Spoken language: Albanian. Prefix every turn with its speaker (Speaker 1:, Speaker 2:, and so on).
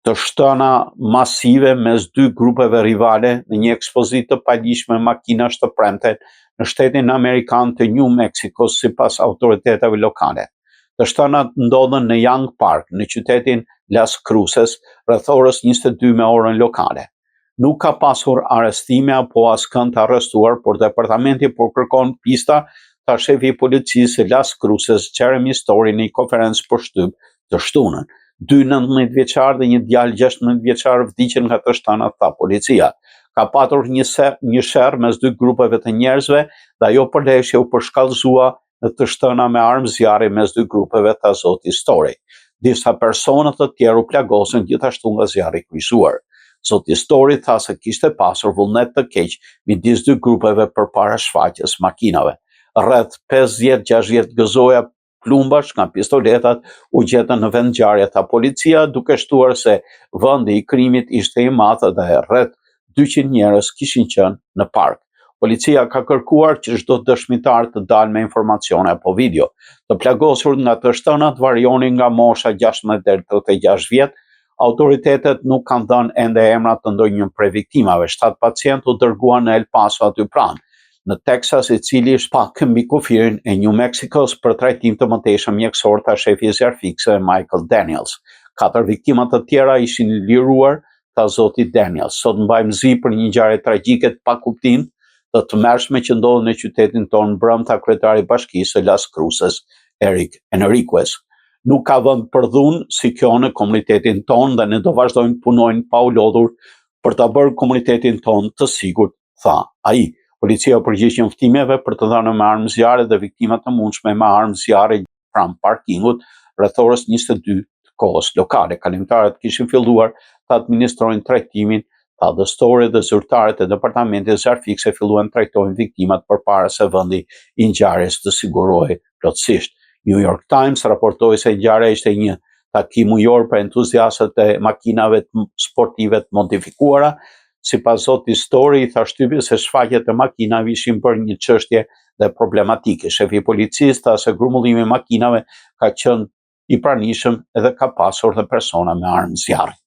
Speaker 1: të shtëna masive mes dy grupeve rivale në një ekspozitë të paligjshme makinash të premte në shtetin amerikan të New Mexico sipas autoriteteve lokale. Të shtënat ndodhen në Young Park, në qytetin Las Cruces, rreth orës 22 me orën lokale. Nuk ka pasur arrestime apo askënd të arrestuar, por departamenti po kërkon pista, tha shefi i policisë së Las Cruces, Jeremy Story, në një konferencë për shtyp të shtunën. 2 19 vjeçar dhe një djalë 16 vjeçar vdiqën nga të shtënat, tha policia. Ka patur një sherr mes dy grupeve të njerëzve dhe ajo përleshje u përshkallëzua në të shtëna me armë zjarri mes dy grupeve, tha zoti Story. Disa persona të tjerë u plagosën gjithashtu nga zjarri i kryqëzuar. Zoti Story tha se kishte pasur vullnet të keq midis dy grupeve përpara shfaqjes makinave. Rreth 50-60 gëzoja plumbash nga pistoletat u gjetën në vendngjarje, tha policia, duke shtuar se vendi i krimit ishte i madh dhe rreth 200 njerëz kishin qenë në park. Policia ka kërkuar që çdo dëshmitar të dalë me informacione apo video. Të plagosur nga të shtënat varionin nga mosha 16 deri 36 vjet. Autoritetet nuk kanë dhënë ende emrat të ndonjë prej viktimave. 7 pacientë u dërguan në El Paso aty pranë, në Texas, i cili është pak mbi kufirin e New Mexicos për trajtim të mëtejshëm mjekësor, tha shefi i zjarfikse Michael Daniels. 4 viktima të tjera ishin liruar, tha zoti Daniels. Sot mbajmë zi për një ngjarje tragjike pa kuptim të tmerrshme që ndodhi në qytetin tonë brëm, tha kryetari i bashkisë së Las Cruces, Eric Enriquez. Nuk ka vend për dhunë si kjo në komunitetin tonë dhe ne do vazhdojmë punojnë pa u lodhur për ta bërë komunitetin tonë të sigurt, tha ai. Policia përgjigj njoftimeve për të dhënë me armë zjarre dhe viktima të mundshme me armë zjarre pranë parkingut rreth orës 22 të kohës lokale. Kalimtarët kishin filluar të administrojnë trajtimin, tha The Story, dhe zyrtarët e departamentit zjarfikse filluan të trajtojnë viktimat përpara se vendi i ngjarjes të sigurohej plotësisht. New York Times raportoi se ngjarja ishte një takim ujor për entuziastët e makinave sportive të modifikuara. Sipas zotit Story, i tha shtypjes se shfaqjet e makinave ishin për një çështje dhe problematike. Shefi i policisë tha se grumullimi i makinave ka qenë i pranishëm edhe ka pasur dhe persona me armë zjarri.